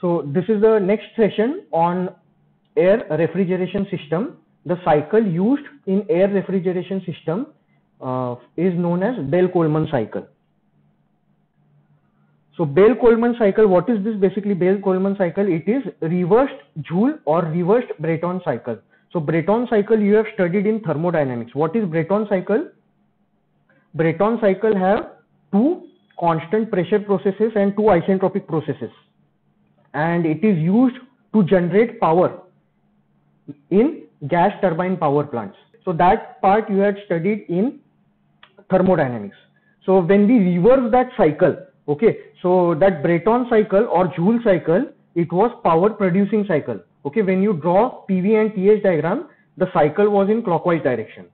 So this is the next session on air refrigeration system. The cycle used in air refrigeration system is known as Bell-Coleman cycle. So Bell-Coleman cycle, what is this basically? Bell-Coleman cycle, it is reversed Joule or reversed Brayton cycle. So Brayton cycle you have studied in thermodynamics. What is Brayton cycle? Brayton cycle have two constant pressure processes and two isentropic processes, and it is used to generate power in gas turbine power plants. So that part you had studied in thermodynamics. So when we reverse that cycle, okay, so that Brayton cycle or Joule cycle, it was power producing cycle. Okay, when you draw PV and TH diagram, the cycle was in clockwise direction.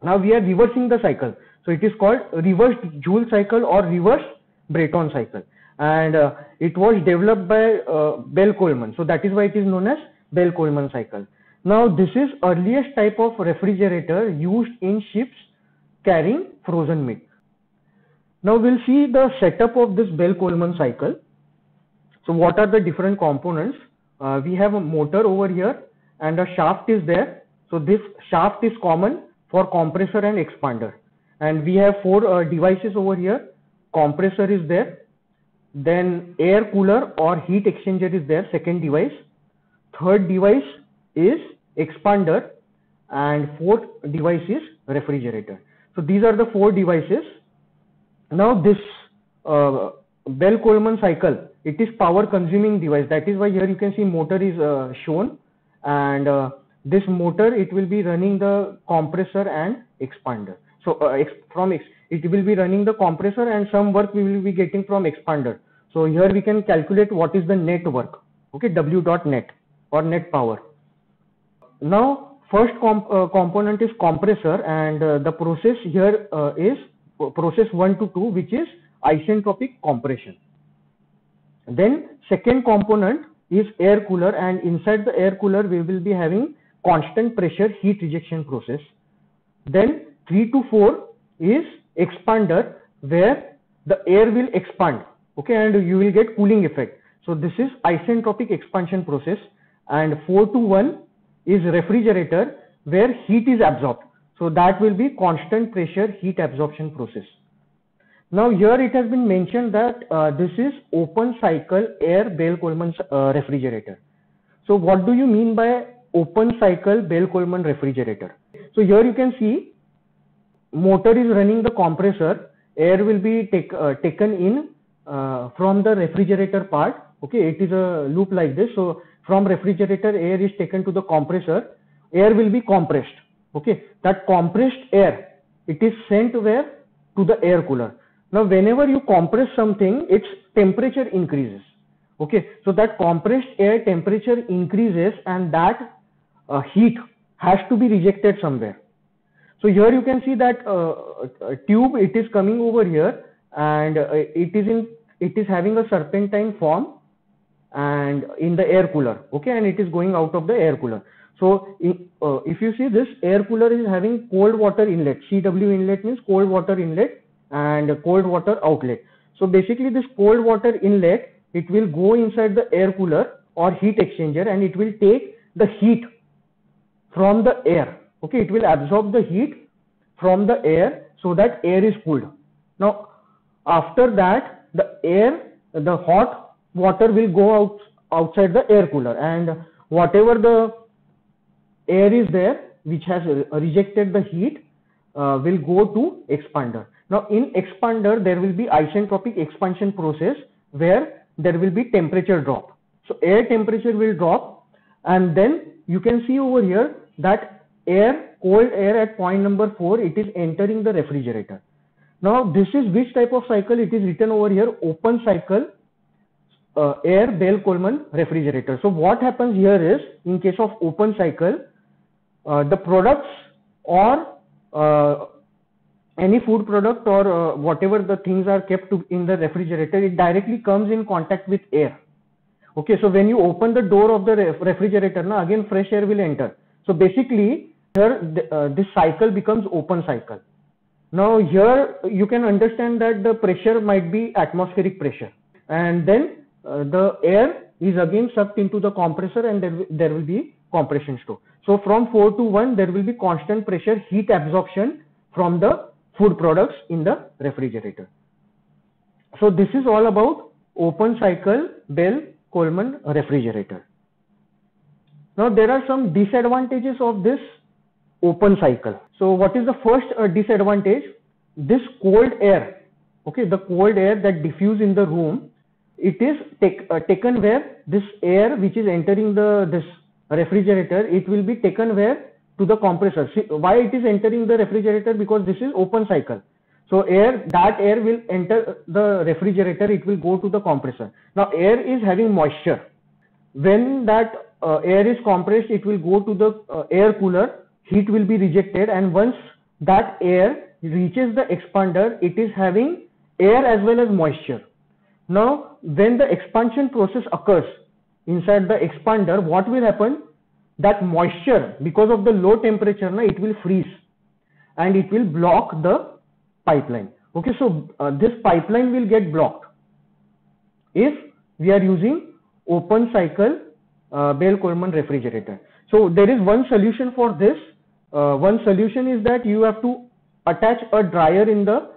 Now we are reversing the cycle, so it is called reversed Joule cycle or reversed Brayton cycle, and it was developed by Bell-Coleman. So that is why it is known as Bell-Coleman cycle. Now this is earliest type of refrigerator used in ships carrying frozen meat. Now we'll see the setup of this Bell-Coleman cycle. So what are the different components? We have a motor over here and a shaft is there. So this shaft is common for compressor and expander. And we have four devices over here. Compressor is there. Then air cooler or heat exchanger is there, second device. Third device is expander, and fourth device is refrigerator. So these are the four devices. Now this Bell-Coleman cycle, it is power consuming device. That is why here you can see motor is shown, and this motor, it will be running the compressor and expander. So it will be running the compressor, and some work we will be getting from expander. So here we can calculate what is the net work, okay, W dot net or net power. Now first component is compressor, and the process here is process 1 to 2, which is isentropic compression. Then second component is air cooler, and inside the air cooler we will be having constant pressure heat rejection process. Then 3 to 4 is expander, where the air will expand, okay, and you will get cooling effect. So this is isentropic expansion process. And 4 to 1 is refrigerator, where heat is absorbed. So that will be constant pressure heat absorption process. Now here it has been mentioned that this is open cycle air Bell-Coleman refrigerator. So what do you mean by open cycle Bell-Coleman refrigerator? So here you can see motor is running the compressor, air will be taken in from the refrigerator part. Okay, it is a loop like this. So from refrigerator, air is taken to the compressor, air will be compressed. Okay, that compressed air, it is sent where? To the air cooler. Now whenever you compress something, its temperature increases. Okay, so that compressed air temperature increases, and that heat has to be rejected somewhere. So here you can see that tube, it is coming over here, and it is having a serpentine form and in the air cooler, okay, and it is going out of the air cooler. So if you see, this air cooler is having cold water inlet. CW inlet means cold water inlet, and cold water outlet. So basically this cold water inlet, it will go inside the air cooler or heat exchanger, and it will take the heat from the air. Okay, it will absorb the heat from the air, so that air is cooled. Now after that, the hot water will go outside the air cooler, and whatever the air is there which has rejected the heat will go to expander. Now in expander there will be isentropic expansion process, where there will be temperature drop. So air temperature will drop, and then you can see over here that cold air at point number 4, it is entering the refrigerator. Now this is which type of cycle? It is written over here, open cycle air Bell-Coleman refrigerator. So what happens here is, in case of open cycle, the products or any food product or whatever the things are kept in the refrigerator, it directly comes in contact with air. Okay, so when you open the door of the refrigerator, now again fresh air will enter. So basically here this cycle becomes open cycle. Now here you can understand that the pressure might be atmospheric pressure, and then the air is again sucked into the compressor, and there will be compression stroke. So from 4 to 1, there will be constant pressure heat absorption from the food products in the refrigerator. So this is all about open cycle Bell-Coleman refrigerator. Now there are some disadvantages of this open cycle. So what is the first disadvantage? This cold air, okay, the cold air that diffuse in the room, it is taken where this air which is entering this refrigerator, it will be taken where? To the compressor. See, why it is entering the refrigerator? Because this is open cycle. So that air will enter the refrigerator, it will go to the compressor. Now air is having moisture. When that air is compressed, it will go to the air cooler, heat will be rejected, and once that air reaches the expander, it is having air as well as moisture. Now when the expansion process occurs inside the expander, what will happen? That moisture, because of the low temperature, it will freeze and it will block the pipeline. Okay, so this pipeline will get blocked if we are using open cycle Bell-Coleman refrigerator. So there is one solution for this. One solution is that you have to attach a dryer in the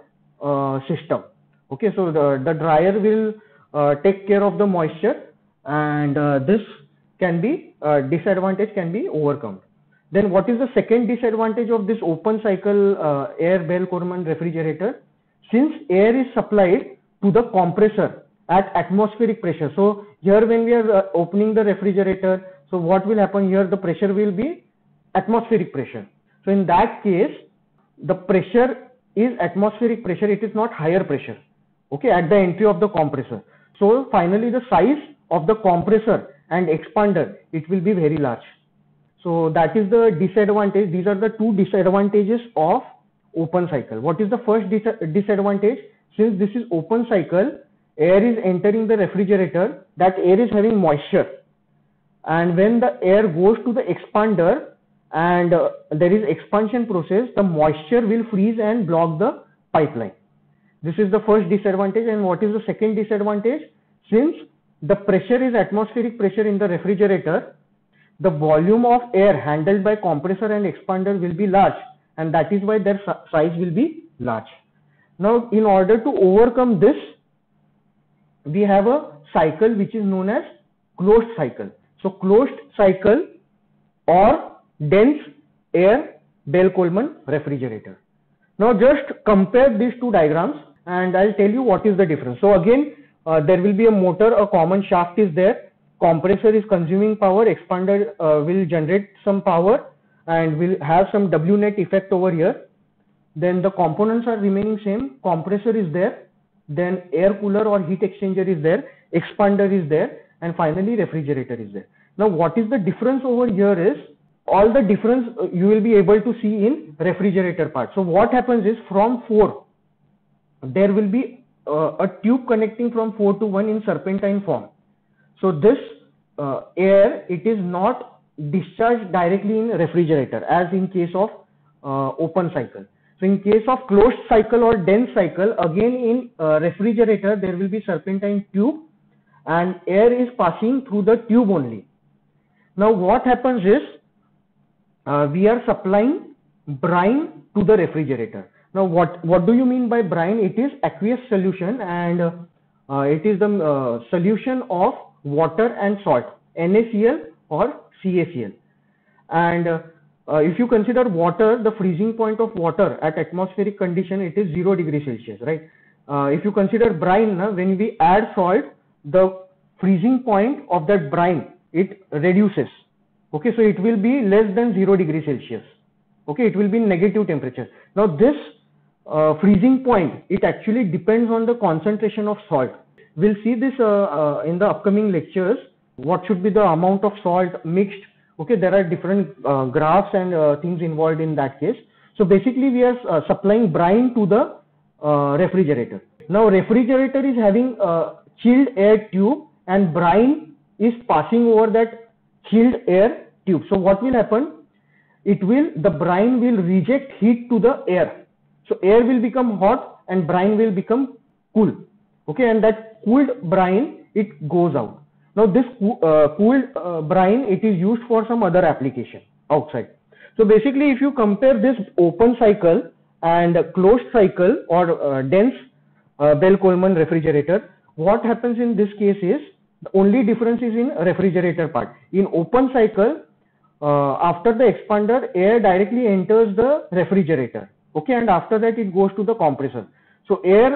system. Okay, so the dryer will take care of the moisture, and this can be disadvantage can be overcome. Then what is the second disadvantage of this open cycle air Bell-Coleman refrigerator? Since air is supplied to the compressor at atmospheric pressure, so here when we are opening the refrigerator, so what will happen here? The pressure will be atmospheric pressure. So in that case, the pressure is atmospheric pressure, it is not higher pressure, okay, at the entry of the compressor. So finally the size of the compressor and expander, it will be very large. So that is the disadvantage. These are the two disadvantages of open cycle. What is the first disadvantage? Since this is open cycle, air is entering the refrigerator, that air is having moisture, and when the air goes to the expander and there is expansion process, the moisture will freeze and block the pipeline. This is the first disadvantage. And what is the second disadvantage? Since the pressure is atmospheric pressure in the refrigerator, the volume of air handled by compressor and expander will be large, and that is why their size will be large. Now in order to overcome this, we have a cycle which is known as closed cycle. So closed cycle or dense air Bell-Coleman refrigerator. Now just compare these two diagrams and I'll tell you what is the difference. So again, there will be a motor, a common shaft is there, compressor is consuming power, expander will generate some power and will have some W net effect over here. Then the components are remaining same, compressor is there, then air cooler or heat exchanger is there, expander is there, and finally refrigerator is there. Now what is the difference over here is, all the difference you will be able to see in refrigerator part. So what happens is, from 4 there will be a tube connecting from 4 to 1 in serpentine form. So this air, it is not discharged directly in refrigerator as in case of open cycle. So in case of closed cycle or dense cycle, again in refrigerator there will be serpentine tube and air is passing through the tube only. Now what happens is, we are supplying brine to the refrigerator. Now what do you mean by brine? It is aqueous solution, and it is the solution of water and salt, NaCl or CaCl. And if you consider water, the freezing point of water at atmospheric condition, it is 0 degrees Celsius, right? If you consider brine, when we add salt, the freezing point of that brine, it reduces. Okay, so it will be less than 0 degrees Celsius. Okay, it will be negative temperature. Now this freezing point, it actually depends on the concentration of salt. We'll see this in the upcoming lectures, what should be the amount of salt mixed. Okay, there are different graphs and things involved in that case. So basically we are supplying brine to the refrigerator. Now refrigerator is having a chilled air tube and brine is passing over that chilled air tube. So what will happen? The brine will reject heat to the air. So air will become hot and brine will become cool. Okay, and that cooled brine, it goes out. Now this cooled brine, it is used for some other application outside. So basically, if you compare this open cycle and closed cycle or dense Bell-Coleman refrigerator, what happens in this case is the only difference is in refrigerator part. In open cycle, after the expander, air directly enters the refrigerator, okay, and after that it goes to the compressor. So air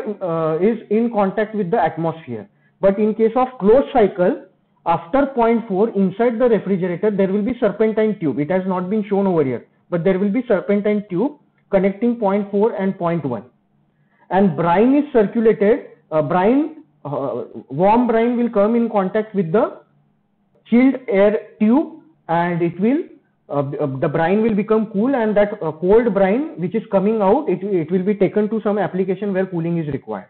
is in contact with the atmosphere. But in case of closed cycle, after 0.4 inside the refrigerator, there will be serpentine tube. It has not been shown over here, but there will be serpentine tube connecting 0.4 and 0.1. And brine is circulated. Warm brine will come in contact with the chilled air tube, and it will the brine will become cool, and that cold brine which is coming out, it will be taken to some application where cooling is required.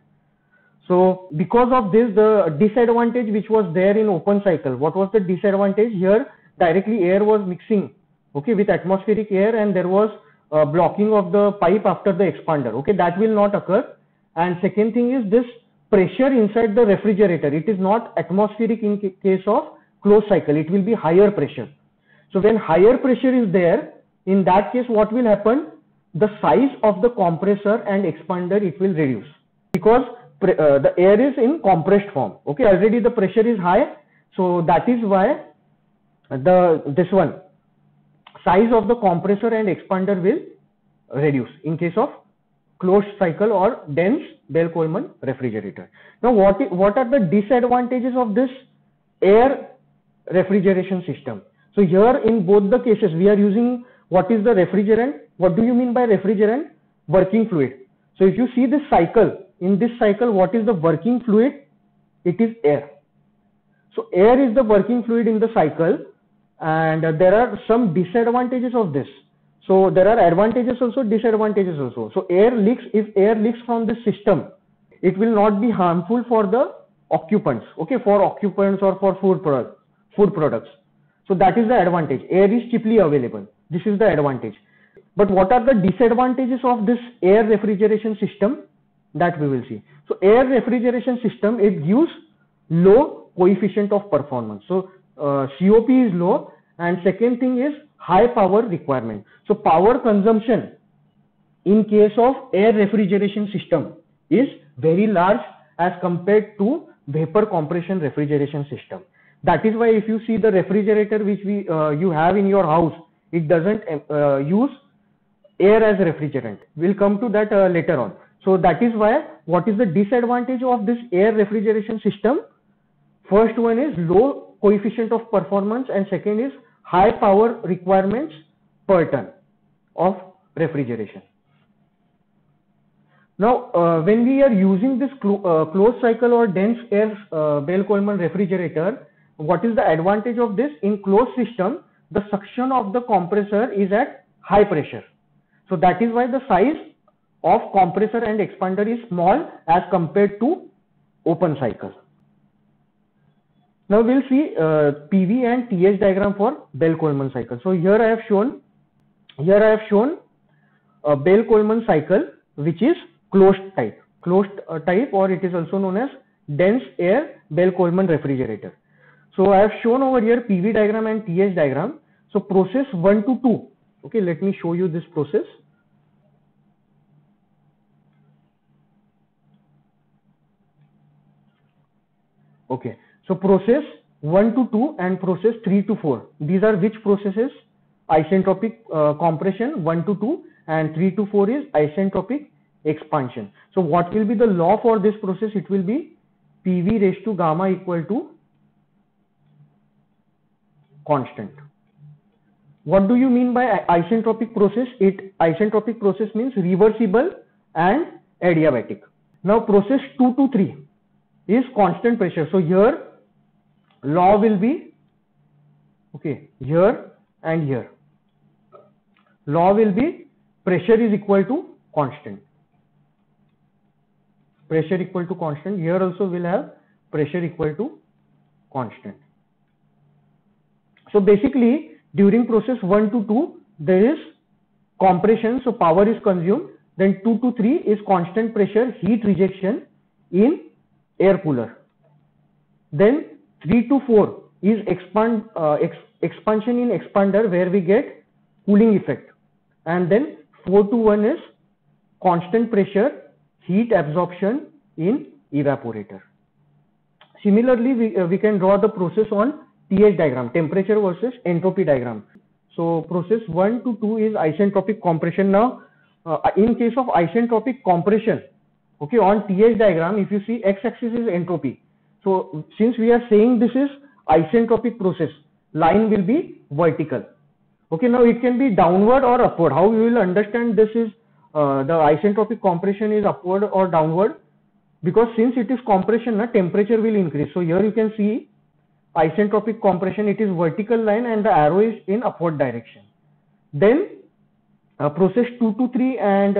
So because of this, the disadvantage which was there in open cycle, what was the disadvantage? Here directly air was mixing, okay, with atmospheric air, and there was blocking of the pipe after the expander, okay, that will not occur. And second thing is this pressure inside the refrigerator, it is not atmospheric in case of closed cycle, it will be higher pressure. So when higher pressure is there, in that case what will happen? The size of the compressor and expander, it will reduce, because the air is in compressed form, okay, already the pressure is high. So that is why this size of the compressor and expander will reduce in case of closed cycle or dense Bell-Coleman refrigerator. Now what are the disadvantages of this air refrigeration system? So here in both the cases we are using what is the refrigerant. What do you mean by refrigerant? Working fluid. So if you see this cycle, in this cycle, what is the working fluid? It is air. So air is the working fluid in the cycle, and there are some disadvantages of this. So there are advantages also, disadvantages also. So if air leaks from this system, it will not be harmful for the occupants, okay, for occupants or for food products. So that is the advantage. Air is cheaply available. This is the advantage. But what are the disadvantages of this air refrigeration system? That we will see. So air refrigeration system, it gives low coefficient of performance. So COP is low, and second thing is high power requirement. So power consumption in case of air refrigeration system is very large as compared to vapor compression refrigeration system. That is why if you see the refrigerator which you have in your house, it doesn't use air as refrigerant. We'll come to that later on. So that is why, what is the disadvantage of this air refrigeration system? First one is low coefficient of performance, and second is high power requirements per ton of refrigeration. Now when we are using this closed cycle or dense air Bell-Coleman refrigerator, what is the advantage of this? In closed system, the suction of the compressor is at high pressure. So that is why the size of compressor and expander is small as compared to open cycle. Now we'll see PV and TH diagram for Bell-Coleman cycle. So here I have shown a Bell-Coleman cycle which is closed type, or it is also known as dense air Bell-Coleman refrigerator. So I have shown over here PV diagram and TH diagram. So process 1 to 2. Okay, let me show you this process. Okay, so process 1 to 2 and process 3 to 4. These are which processes? Isentropic compression 1 to 2, and 3 to 4 is isentropic expansion. So what will be the law for this process? It will be PV raised to gamma equal to constant. What do you mean by isentropic process? Isentropic process means reversible and adiabatic. Now process 2 to 3 is constant pressure. So here law will be, okay, here and here. Law will be pressure is equal to constant. Pressure equal to constant. Here also we'll have pressure equal to constant. So basically during process 1 to 2 there is compression, so power is consumed. Then 2 to 3 is constant pressure heat rejection in air cooler. Then 3 to 4 is expansion in expander where we get cooling effect, and then 4 to 1 is constant pressure heat absorption in evaporator. Similarly, we can draw the process on TH diagram, temperature versus entropy diagram. So process 1 to 2 is isentropic compression. Now in case of isentropic compression, okay, on TH diagram, if you see x-axis is entropy. So since we are saying this is isentropic process, line will be vertical. Okay, now it can be downward or upward. How we will understand this is the isentropic compression is upward or downward? Because since it is compression, temperature will increase. So here you can see isentropic compression, it is vertical line and the arrow is in upward direction. Then process 2 to 3 and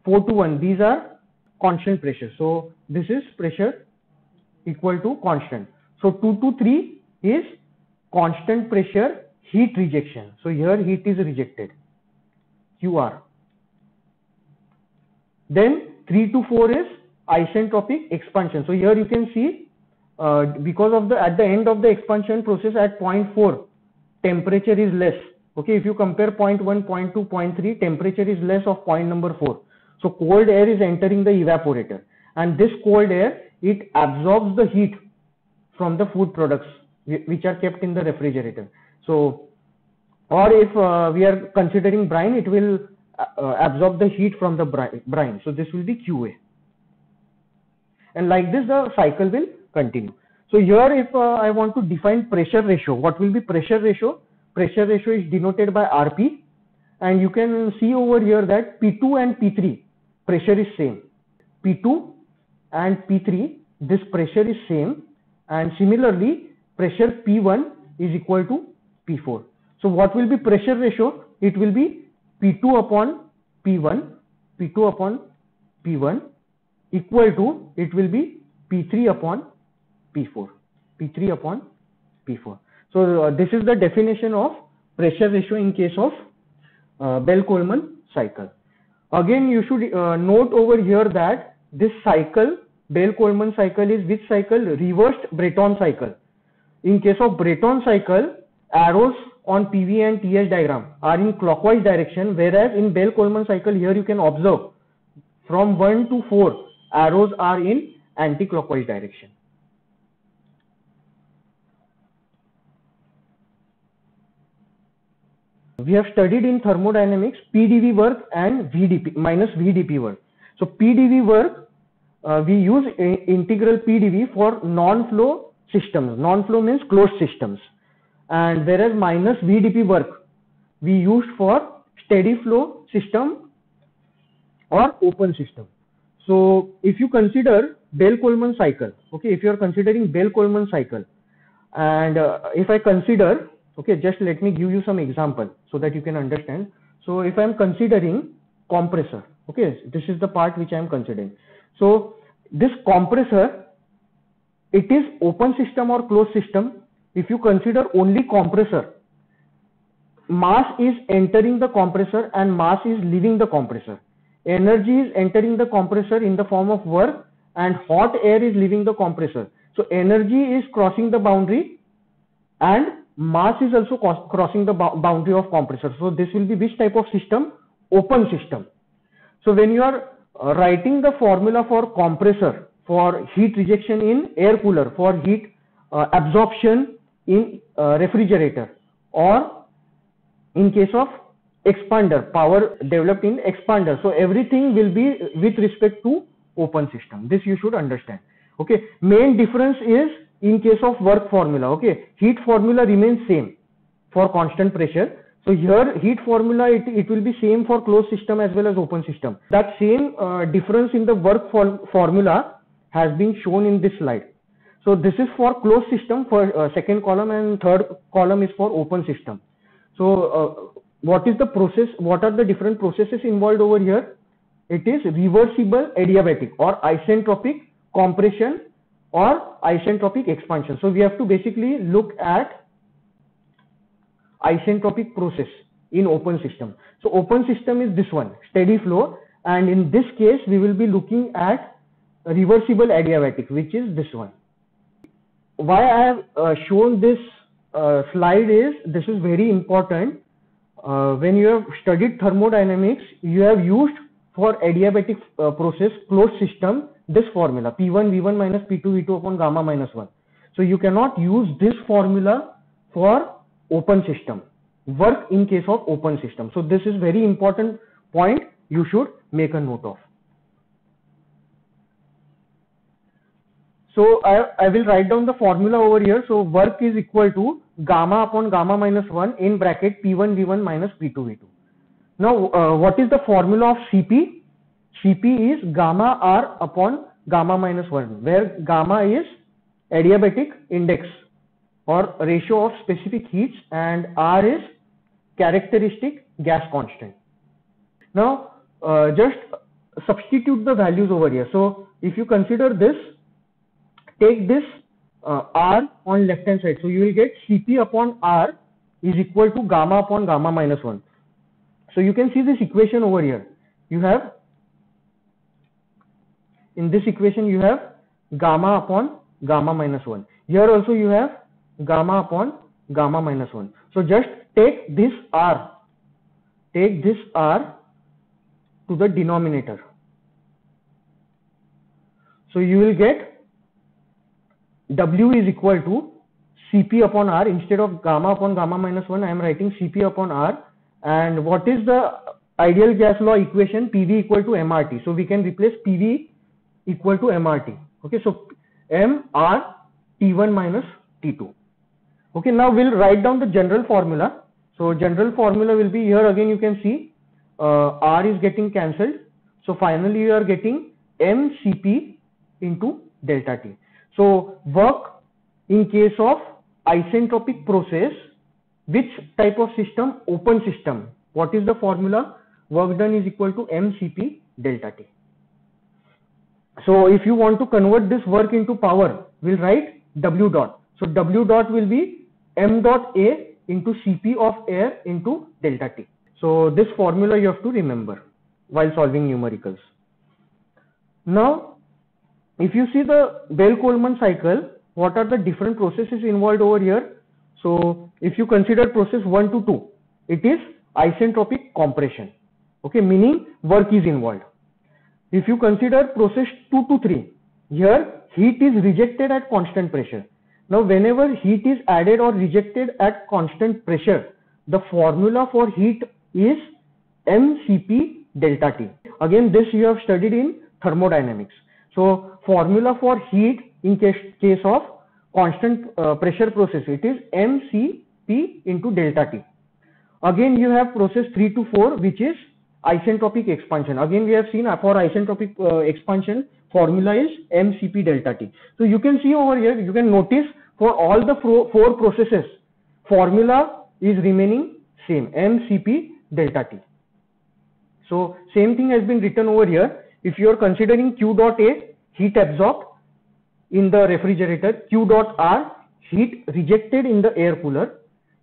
4 to 1, these are constant pressure. So this is pressure equal to constant. So 2 to 3 is constant pressure heat rejection. So here heat is rejected, QR. Then 3 to 4 is isentropic expansion. So here you can see because of at the end of the expansion process at 0.4 temperature is less. Okay, if you compare 0.1, 0.2, 0.3, temperature is less of point number 4. So cold air is entering the evaporator, and this cold air, it absorbs the heat from the food products which are kept in the refrigerator. So, or if we are considering brine, it will absorb the heat from the brine. So this will be QA. And like this, the cycle will continue. So here, if I want to define pressure ratio, what will be pressure ratio? Pressure ratio is denoted by RP, and you can see over here that P2 and P3 pressure is same. P2 and P3, this pressure is same, and similarly pressure P1 is equal to P4. So what will be pressure ratio? It will be P2 upon P1, P2 upon P1 equal to, it will be P3 upon P4, P3 upon P4. So this is the definition of pressure ratio in case of Bell-Coleman cycle. Again, you should note over here that this cycle, Bell-Coleman cycle, is which cycle? Reversed Breton cycle. In case of Breton cycle, arrows on PV and TH diagram are in clockwise direction, whereas in Bell-Coleman cycle, here you can observe from 1 to 4 arrows are in anti-clockwise direction. We have studied in thermodynamics PdV work and VdP minus VdP work. So PdV work, we use integral PdV for non-flow systems. Non-flow means closed systems. And whereas minus VdP work we used for steady flow system or open system. So if you consider Bell-Coleman cycle, okay, if you are considering Bell-Coleman cycle, and if I consider, okay, just let me give you some example so that you can understand. So if I am considering compressor, okay, this is the part which I am considering. So this compressor, it is open system or closed system. If you consider only compressor, mass is entering the compressor and mass is leaving the compressor. Energy is entering the compressor in the form of work and hot air is leaving the compressor. So energy is crossing the boundary and mass is also crossing the boundary of compressor. So this will be which type of system? Open system. So when you are writing the formula for compressor, for heat rejection in air cooler, for heat absorption in refrigerator, or in case of expander, power developed in expander, so everything will be with respect to open system. This you should understand. Okay, main difference is in case of work formula. Okay, heat formula remains same for constant pressure. So here heat formula, it will be same for closed system as well as open system. That same difference in the work formula has been shown in this slide. So this is for closed system for second column, and third column is for open system. So what is the process? What are the different processes involved over here? It is reversible adiabatic or isentropic compression or isentropic expansion. So we have to basically look at isentropic process in open system. So open system is this one, steady flow, and in this case we will be looking at reversible adiabatic, which is this one. why I have shown this slide is, this is very important. When you have studied thermodynamics, you have used for adiabatic process closed system this formula P1 V1 minus P2 V2 upon gamma minus 1. So you cannot use this formula for open system, work in case of open system. So this is very important point you should make a note of. So I will write down the formula over here. So work is equal to gamma upon gamma minus 1 in bracket P1 V1 minus P2 V2. Now what is the formula of Cp? Cp is gamma R upon gamma minus 1, where gamma is adiabatic index or ratio of specific heats and R is characteristic gas constant. Now just substitute the values over here. So if you consider this, take this R on left hand side. So you will get Cp upon R is equal to gamma upon gamma minus 1. So you can see this equation over here. You have, in this equation you have gamma upon gamma minus 1. Here also you have gamma upon gamma minus 1. So just take this R to the denominator. So you will get W is equal to Cp upon R. Instead of gamma upon gamma minus 1, I am writing Cp upon R. And what is the ideal gas law equation? PV equal to mRT. So we can replace PV equal to mRT. Okay, so mR T1 minus T2. Okay, now we'll write down the general formula. So general formula will be, here again you can see R is getting cancelled. So finally you are getting mCp into delta T. So work in case of isentropic process, which type of system? Open system. What is the formula? Work done is equal to mCp delta T. So if you want to convert this work into power, we'll write W dot. So W dot will be m dot A into Cp of air into delta T. So this formula you have to remember while solving numericals. Now if you see the Bell-Coleman cycle, what are the different processes involved over here? So if you consider process 1 to 2, it is isentropic compression. Okay, meaning work is involved. If you consider process 2 to 3, here heat is rejected at constant pressure. Now whenever heat is added or rejected at constant pressure, the formula for heat is mCp delta T. Again, this you have studied in thermodynamics. So formula for heat in case of constant pressure process, it is mCp into delta T. Again you have process 3 to 4, which is isentropic expansion. Again we have seen for isentropic expansion, formula is mCp delta T. So you can see over here, you can notice for all the four processes, formula is remaining same, mCp delta T. So same thing has been written over here. If you are considering Q dot A, heat absorbed in the refrigerator, Q dot R, heat rejected in the air cooler,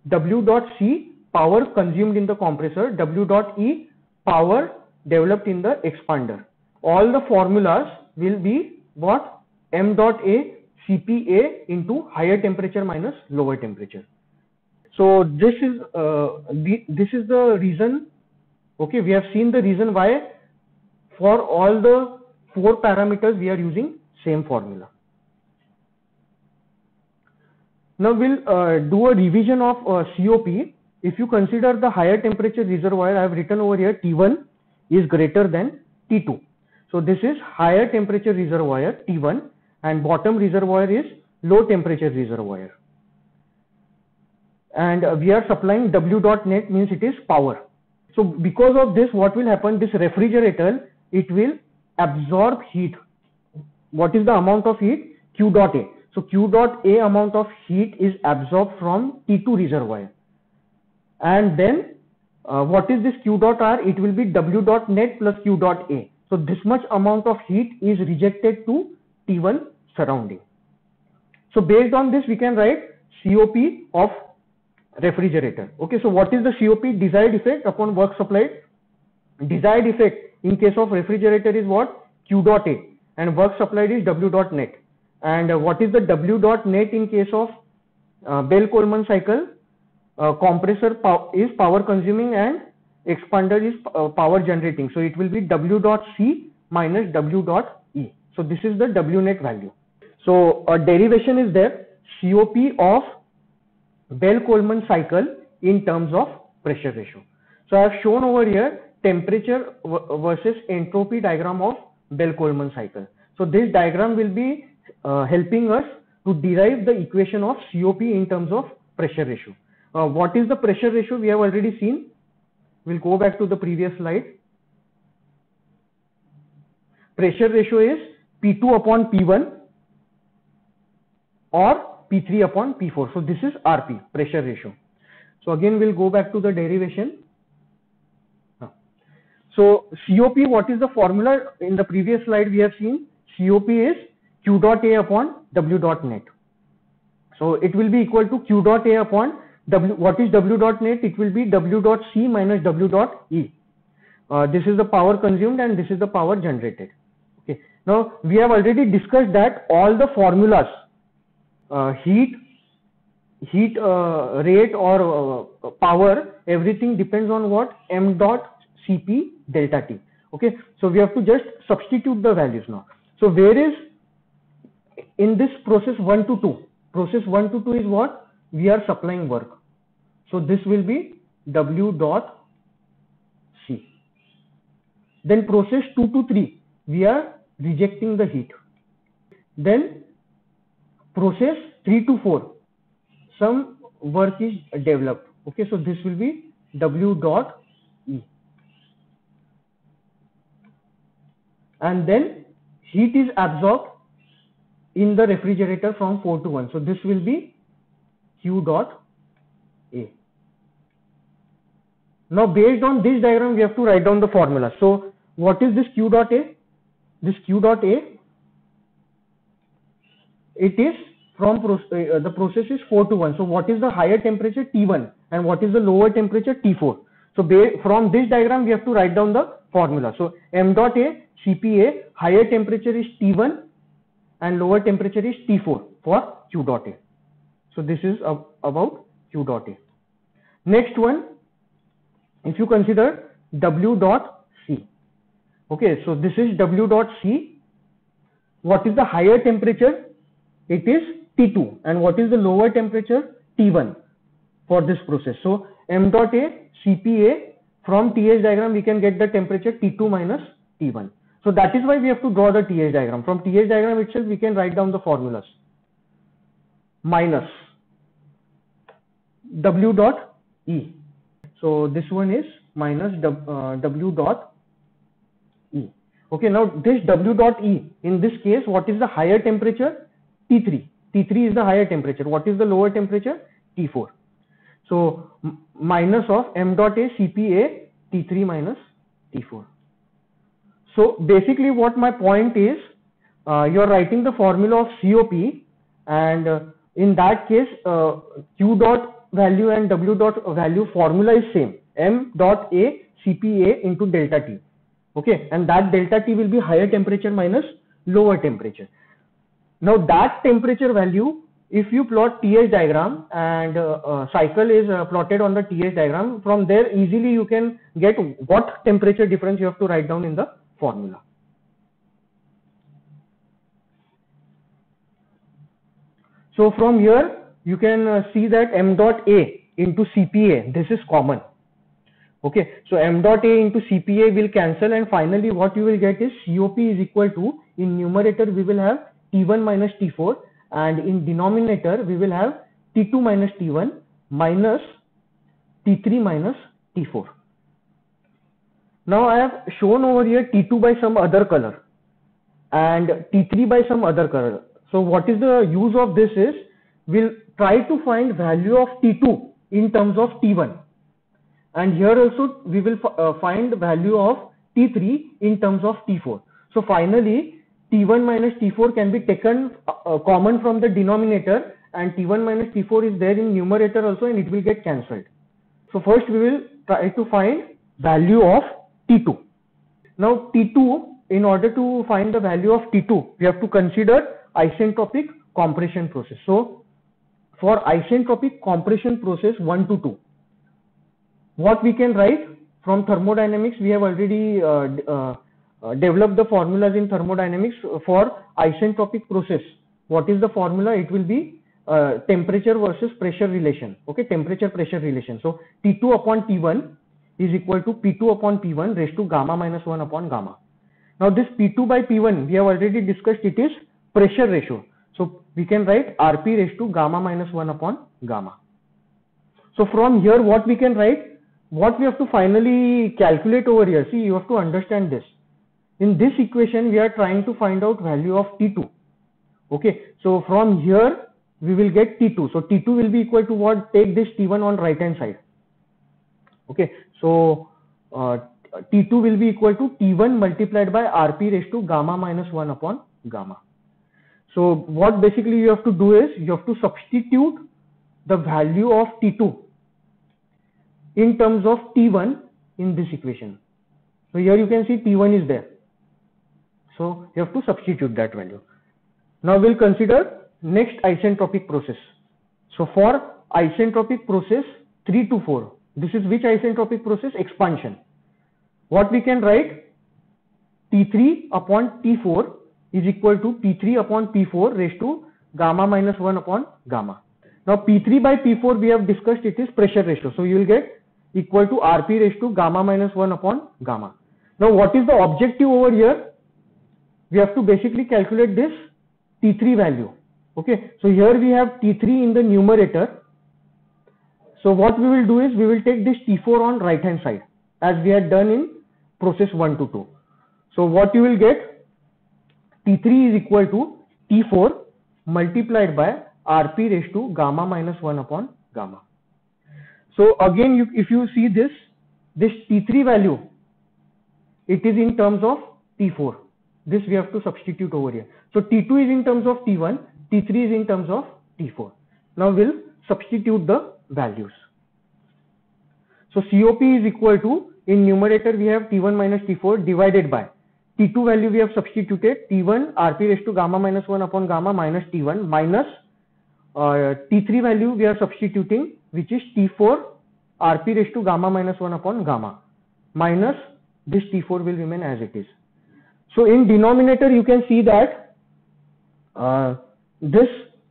W dot C, power consumed in the compressor, W dot E, power developed in the expander. All the formulas will be what? M dot A, Cpa into higher temperature minus lower temperature. So this is the reason. Okay, we have seen the reason why for all the 4 parameters we are using same formula. Now we'll do a revision of COP. If you consider the higher temperature reservoir, I have written over here T1 is greater than T2. So this is higher temperature reservoir T1 and bottom reservoir is low temperature reservoir. And we are supplying W dot net, means it is power. So because of this, what will happen? This refrigerator, it will absorb heat. What is the amount of heat? Q dot A. So Q dot A amount of heat is absorbed from T2 reservoir. And then what is this Q dot R? It will be W dot net plus Q dot A. So this much amount of heat is rejected to T1 surrounding. So based on this, we can write COP of refrigerator. Okay, so what is the COP? Desired effect upon work supplied. Desired effect in case of refrigerator is what? Q dot A, and work supplied is W dot net. And what is the W dot net in case of Bell-Coleman cycle? Compressor is power consuming and expander is power generating. So it will be W dot C minus W dot E. So this is the W net value. So a derivation is there, COP of Bell-Coleman cycle in terms of pressure ratio. So I have shown over here temperature versus entropy diagram of Bell-Coleman cycle. So this diagram will be helping us to derive the equation of COP in terms of pressure ratio. What is the pressure ratio? We have already seen. We'll go back to the previous slide. Pressure ratio is P2 upon P1 or P3 upon P4. So this is RP, pressure ratio. So again, we'll go back to the derivation. So COP, what is the formula? In the previous slide, we have seen COP is Q dot A upon W dot net. So it will be equal to Q dot A upon W. What is W dot net? It will be W dot C minus W dot E. This is the power consumed and this is the power generated. Okay. Now we have already discussed that all the formulas, heat rate or power, everything depends on what? M dot Cp delta T. Okay. So we have to just substitute the values now. So where is in this process 1 to 2? Process 1 to 2 is what? We are supplying work. So this will be W dot C. Then process 2 to 3, we are rejecting the heat. Then process 3 to 4, some work is developed. Okay, so this will be W dot E. And then heat is absorbed in the refrigerator from 4 to 1. So this will be Q dot A. Now based on this diagram, we have to write down the formula. So what is this Q dot A? This Q dot A, it is from the process is 4 to 1. So what is the higher temperature? T1, and what is the lower temperature? T4. So from this diagram, we have to write down the formula. So M dot A, CPA, higher temperature is T1 and lower temperature is T4 for Q dot A. So this is about Q dot A. Next one, if you consider W dot C. Okay, so this is W dot C. What is the higher temperature? It is T2. And what is the lower temperature? T1 for this process. So M dot A, CPA, from TH diagram we can get the temperature T2 minus T1. So that is why we have to draw the TH diagram. From TH diagram itself we can write down the formulas. Minus W dot E. So this one is minus W dot E. Okay, now this W dot E, in this case, what is the higher temperature? T3. T3 is the higher temperature. What is the lower temperature? T4. So minus of M dot A, CPA, T3 minus T4. So basically what my point is, you are writing the formula of COP, and in that case Q dot value and W dot value formula is same, M dot A CPA into delta T. Okay, and that delta T will be higher temperature minus lower temperature. Now that temperature value, if you plot TH diagram and cycle is plotted on the TH diagram, from there easily you can get what temperature difference you have to write down in the formula. So from here you can see that M dot A into CPA, this is common. Okay, so M dot A into CPA will cancel, and finally what you will get is COP is equal to, in numerator we will have T1 minus T4, and in denominator we will have T2 minus T1 minus T3 minus T4. Now I have shown over here T2 by some other color and T3 by some other color. So what is the use of this is, we'll try to find value of T2 in terms of T1, and here also we will find the value of T3 in terms of T4. So finally T1 minus T4 can be taken common from the denominator, and T1 minus T4 is there in numerator also, and it will get cancelled. So first we will try to find value of T2. Now T2, in order to find the value of T2, we have to consider isentropic compression process. So for isentropic compression process 1 to 2, what we can write from thermodynamics, we have already developed the formulas in thermodynamics for isentropic process. What is the formula? It will be temperature versus pressure relation. Okay, temperature pressure relation. So T2 upon T1 is equal to P2 upon P1 raised to gamma minus 1 upon gamma. Now this P2 by P1 we have already discussed, it is pressure ratio. So we can write Rp raised to gamma minus 1 upon gamma. So from here what we can write, what we have to finally calculate over here, see, you have to understand this. In this equation we are trying to find out value of T2. Okay, so from here we will get T2. So T2 will be equal to what? Take this T1 on right hand side. Okay, so T2 will be equal to T1 multiplied by Rp raised to gamma minus 1 upon gamma. So what basically you have to do is you have to substitute the value of T2 in terms of T1 in this equation. So here you can see T1 is there. So you have to substitute that value. Now we'll consider next isentropic process. So for isentropic process 3 to 4, this is which isentropic process? Expansion. What we can write? T3 upon T4 is equal to P3 upon P4 raised to gamma minus 1 upon gamma. Now P3 by P4 we have discussed, it is pressure ratio. So you will get equal to Rp raised to gamma minus 1 upon gamma. Now what is the objective over here? We have to basically calculate this T3 value. Okay, so here we have T3 in the numerator. So what we will do is we will take this T4 on right hand side as we had done in process 1 to 2. So what you will get, T3 is equal to T4 multiplied by Rp raised to gamma minus 1 upon gamma. So again, if you see this T3 value, it is in terms of T4. This we have to substitute over here. So T2 is in terms of T1, T3 is in terms of T4. Now we'll substitute the values. So COP is equal to, in numerator we have T1 minus T4 divided by T2 value we have substituted T1 Rp raised to gamma minus 1 upon gamma minus T1 minus T3 value we are substituting, which is T4 Rp raised to gamma minus 1 upon gamma minus this T4 will remain as it is. So in denominator you can see that this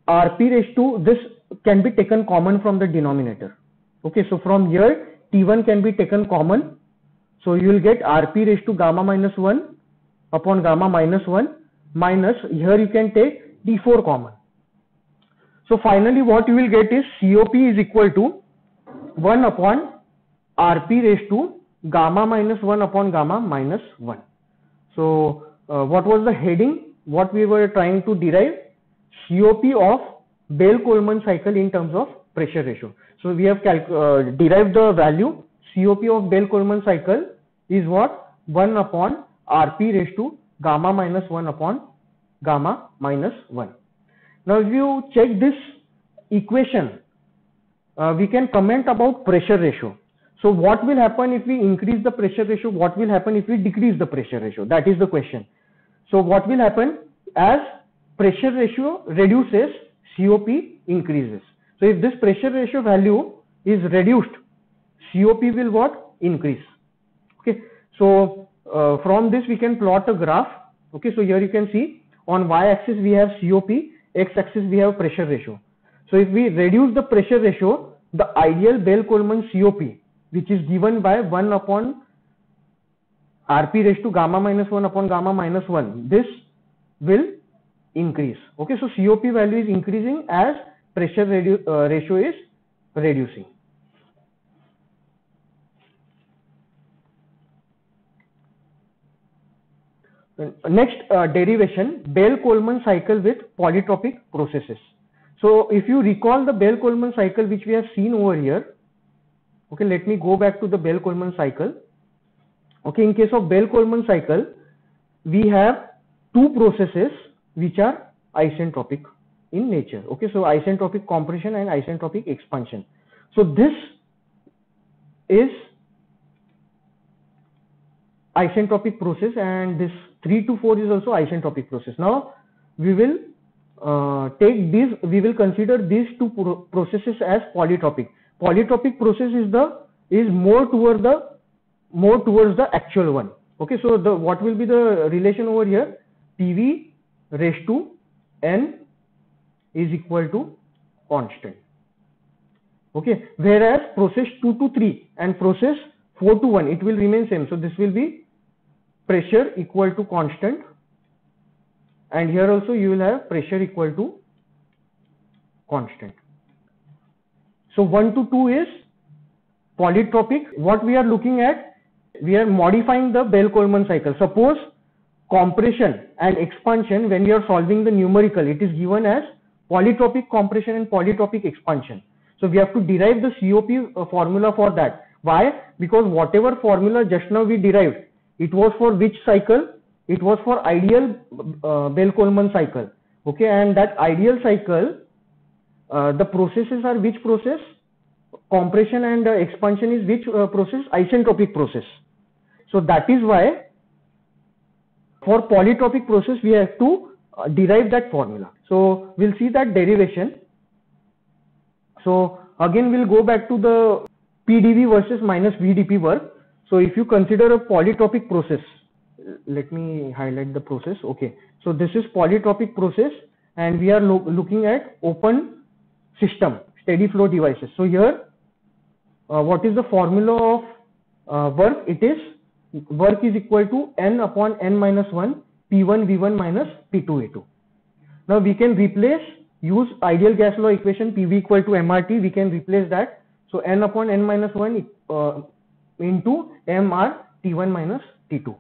Rp raised to, this can be taken common from the denominator. Okay, so from here T1 can be taken common. So you will get Rp raised to gamma minus 1 upon gamma minus 1 minus, here you can take T4 common. So finally what you will get is COP is equal to 1 upon Rp raised to gamma minus 1 upon gamma minus 1. So what was the heading? What we were trying to derive? COP of Bell-Coleman cycle in terms of pressure ratio. So we have derived the value. COP of Bell-Coleman cycle is what? 1 upon Rp raised to gamma minus 1 upon gamma minus 1. Now if you check this equation, we can comment about pressure ratio. So what will happen if we increase the pressure ratio? What will happen if we decrease the pressure ratio? That is the question. So what will happen? As pressure ratio reduces, COP increases. So if this pressure ratio value is reduced, COP will what? Increase. Okay. So from this we can plot a graph. Okay. So here you can see on y-axis we have COP, x-axis we have pressure ratio. So if we reduce the pressure ratio, the ideal Bell-Coleman COP, which is given by 1 upon Rp raised to gamma minus 1 upon gamma minus 1, this will increase. Okay, so COP value is increasing as pressure ratio is reducing. Next derivation, Bell-Coleman cycle with polytropic processes. So if you recall the Bell-Coleman cycle which we have seen over here, okay, let me go back to the Bell-Coleman cycle. Okay, in case of Bell-Coleman cycle, we have two processes which are isentropic in nature. Okay, so isentropic compression and isentropic expansion. So this is isentropic process and this 3 to 4 is also isentropic process. Now we will take these, we will consider these two processes as polytropic. Polytropic process is more towards the actual one. Okay, so what will be the relation over here? PV raised to n is equal to constant. Okay, whereas process 2 to 3 and process 4 to 1, it will remain same. So this will be pressure equal to constant, and here also you will have pressure equal to constant. So 1 to 2 is polytropic. What we are looking at, we are modifying the Bell-Coleman cycle. Suppose compression and expansion, when we are solving the numerical, it is given as polytropic compression and polytropic expansion. So we have to derive the COP formula for that. Why? Because whatever formula just now we derived, it was for which cycle? It was for ideal Bell-Coleman cycle. Okay, and that ideal cycle, the processes are which process? Compression and expansion is which process? Isentropic process. So that is why for polytropic process we have to derive that formula. So we'll see that derivation. So again we'll go back to the PDV versus minus VDP work. So if you consider a polytropic process, let me highlight the process. Okay, so this is polytropic process, and we are looking at open system, steady flow devices. So here, what is the formula of work? It is work is equal to N upon N minus 1 P1 V1 minus P2 A2. Now we can use ideal gas law equation PV equal to MRT. We can replace that. So N upon N minus 1 into MR T1 minus T2.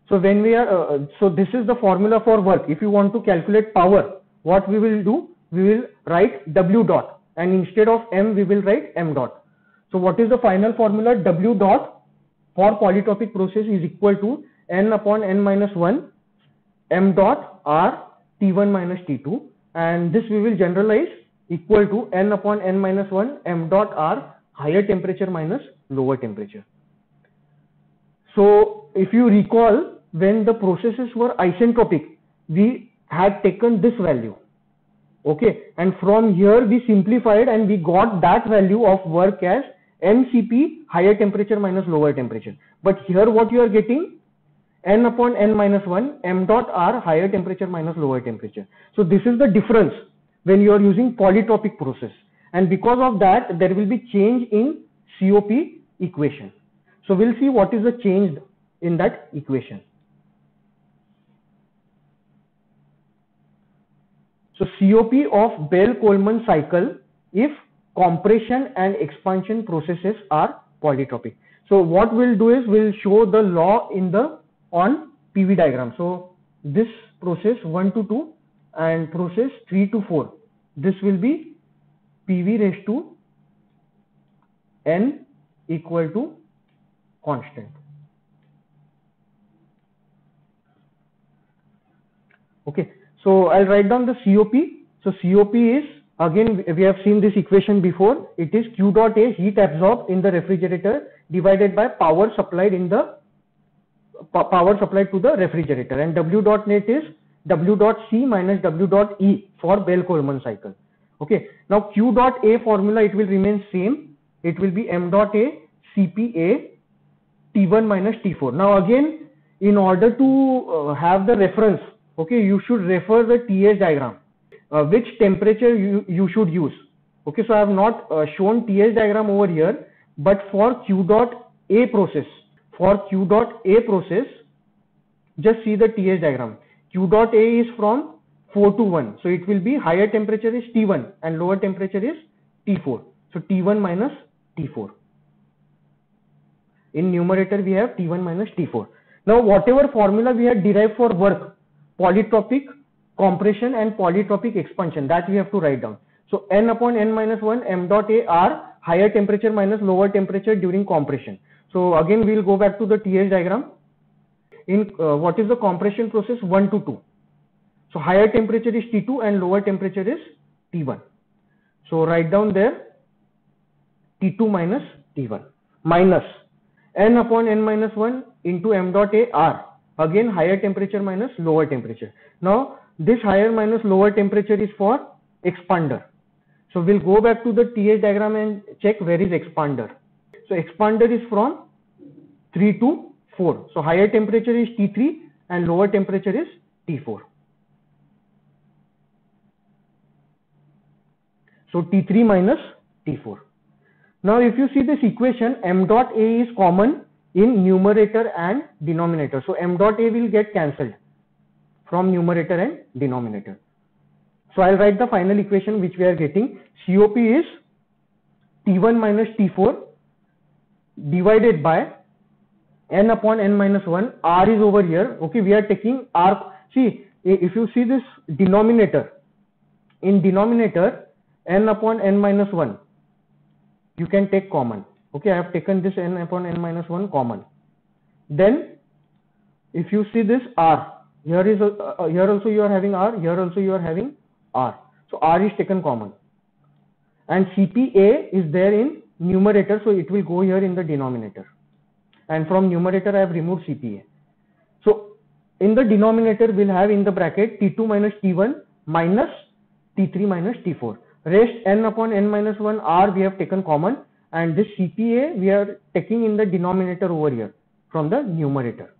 So when we are, so this is the formula for work. If you want to calculate power, what we will do? We will write W dot, and instead of M we will write M dot. So what is the final formula? W dot for polytropic process is equal to N upon N minus 1 M dot R T1 minus T2, and this we will generalize equal to N upon N minus 1 M dot R higher temperature minus lower temperature. So if you recall, when the processes were isentropic, we had taken this value. Okay, and from here we simplified and we got that value of work as MCP higher temperature minus lower temperature. But here what you are getting? N upon N minus 1 M dot R higher temperature minus lower temperature. So this is the difference when you are using polytropic process, and because of that there will be change in COP equation. So we'll see what is the change in that equation. So COP of Bell-Coleman cycle if compression and expansion processes are polytropic. So what we'll do is we'll show the law on PV diagram. So this process 1 to 2 and process 3 to 4, this will be PV raised to N equal to constant. Okay, so I'll write down the COP. So COP is, again we have seen this equation before, it is Q dot A heat absorbed in the refrigerator divided by power supplied to the refrigerator, and W dot net is W dot C minus W dot E for Bell-Coleman cycle. Okay, now Q dot A formula, it will remain same. It will be M dot A CPA T1 minus T4. Now again, in order to have the reference, okay, you should refer the TS diagram, which temperature you should use. Okay, so I have not shown TS diagram over here, but for Q dot A process, just see the TS diagram. Q dot A is from 4 to 1, so it will be higher temperature is T1 and lower temperature is T4. So T1 minus T4. In numerator we have T1 minus T4. Now whatever formula we have derived for work, polytropic compression and polytropic expansion, that we have to write down. So N upon N minus 1 M dot A R higher temperature minus lower temperature during compression. So again we will go back to the TS diagram. In what is the compression process 1 to 2. So higher temperature is T2 and lower temperature is T1. So write down there T2 minus T1 minus N upon N minus 1 into M dot A R, again higher temperature minus lower temperature. Now this higher minus lower temperature is for expander. So we'll go back to the TH diagram and check where is expander. So expander is from 3 to 4. So higher temperature is T3 and lower temperature is T4. So T3 minus T4. Now if you see this equation, m dot A is common in numerator and denominator. So m dot A will get cancelled from numerator and denominator. So I'll write the final equation which we are getting. COP is T1 minus T4 divided by n upon n minus 1. R is over here. Okay, we are taking R. See, if you see this denominator, in denominator n upon n minus 1, you can take common. Okay, I have taken this n upon n minus 1 common. Then if you see this R, here is here also you are having R, here also you are having R. So R is taken common. And CPA is there in numerator, so it will go here in the denominator. And from numerator I have removed CPA. So in the denominator we'll have in the bracket T2 minus T1 minus T3 minus T4. Rest n upon n minus 1 R we have taken common, and this CPA we are taking in the denominator over here from the numerator.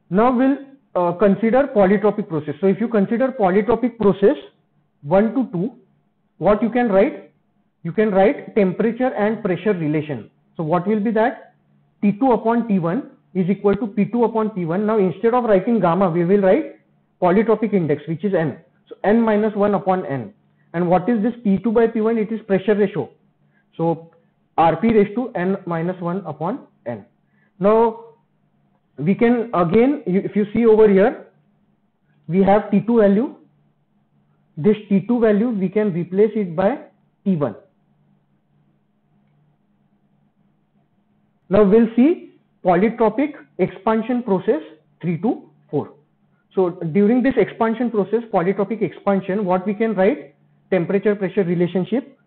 Now we'll consider polytropic process. So if you consider polytropic process 1 to 2, what you can write? You can write temperature and pressure relation. So what will be that? T2 upon T1 is equal to P2 upon P1. Now instead of writing gamma, we will write polytropic index, which is n. So n minus 1 upon n. And what is this P2 by P1? It is pressure ratio. So Rp raised to n minus 1 upon n. Now we can again, if you see over here, we have T2 value. This T2 value we can replace it by T1. Now we'll see polytropic expansion process 3 to 4. So during this expansion process, polytropic expansion, what we can write? Temperature pressure relationship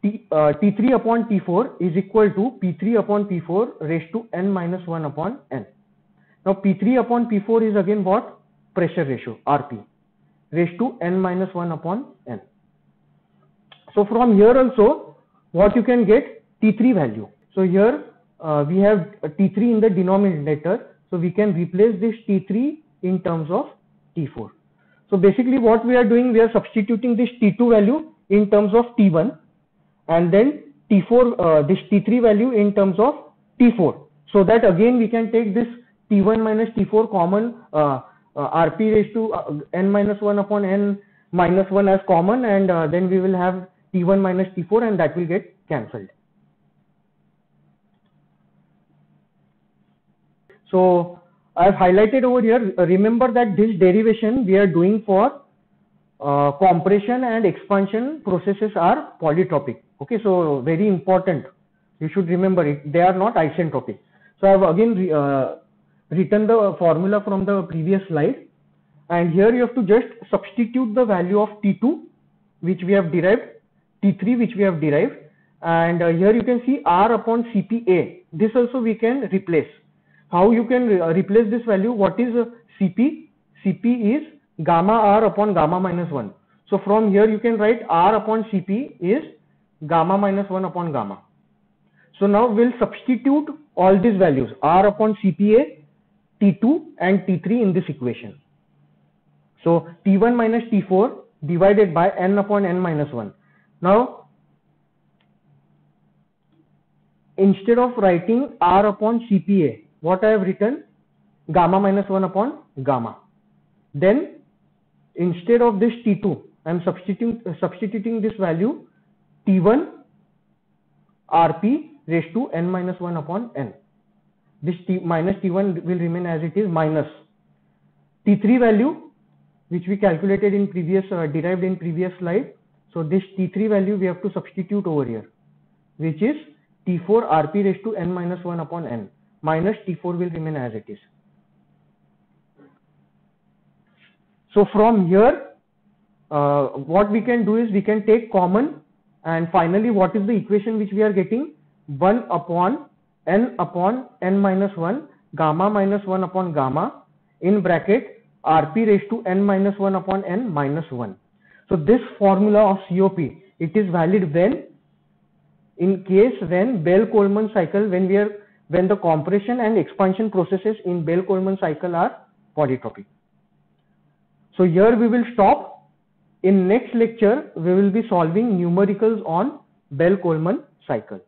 T3 upon T4 is equal to P3 upon P4 raised to n minus 1 upon n. Now P3 upon P4 is again what? Pressure ratio, Rp, raised to n minus 1 upon n. So from here also, what you can get? T3 value. So here we have T3 in the denominator, so we can replace this T3 in terms of T4. So basically what we are doing, we are substituting this T2 value in terms of T1, and then T4, this T3 value in terms of T4, so that again we can take this T1 minus T4 common, Rp raised to n minus 1 upon n minus 1 as common, and then we will have T1 minus T4, and that will get cancelled. So I have highlighted over here, remember that this derivation we are doing for compression and expansion processes are polytropic. Okay, so very important, you should remember it, they are not isentropic. So I have again written the formula from the previous slide, and here you have to just substitute the value of T2 which we have derived, T3 which we have derived, and here you can see R upon CPA, this also we can replace. How you can replace this value? What is Cp? Cp is gamma R upon gamma minus 1. So from here you can write R upon Cp is gamma minus 1 upon gamma. So now we'll substitute all these values, R upon Cpa, T2 and T3 in this equation. So T1 minus T4 divided by n upon n minus 1. Now instead of writing R upon Cpa, what I have written? Gamma minus 1 upon gamma. Then instead of this T2, I am substituting this value T1 Rp raised to n minus 1 upon n. This minus T1 will remain as it is, minus T3 value which we calculated in previous, derived in previous slide. So this T3 value we have to substitute over here, which is T4 Rp raised to n minus 1 upon n. Minus T4 will remain as it is. So from here, what we can do is we can take common, and finally what is the equation which we are getting? 1 upon n minus 1 gamma minus 1 upon gamma in bracket Rp raised to n minus 1 upon n minus 1. So this formula of COP, it is valid when Bell-Coleman cycle, when the compression and expansion processes in Bell-Coleman cycle are polytropic. So here we will stop. In next lecture, we will be solving numericals on Bell-Coleman cycle.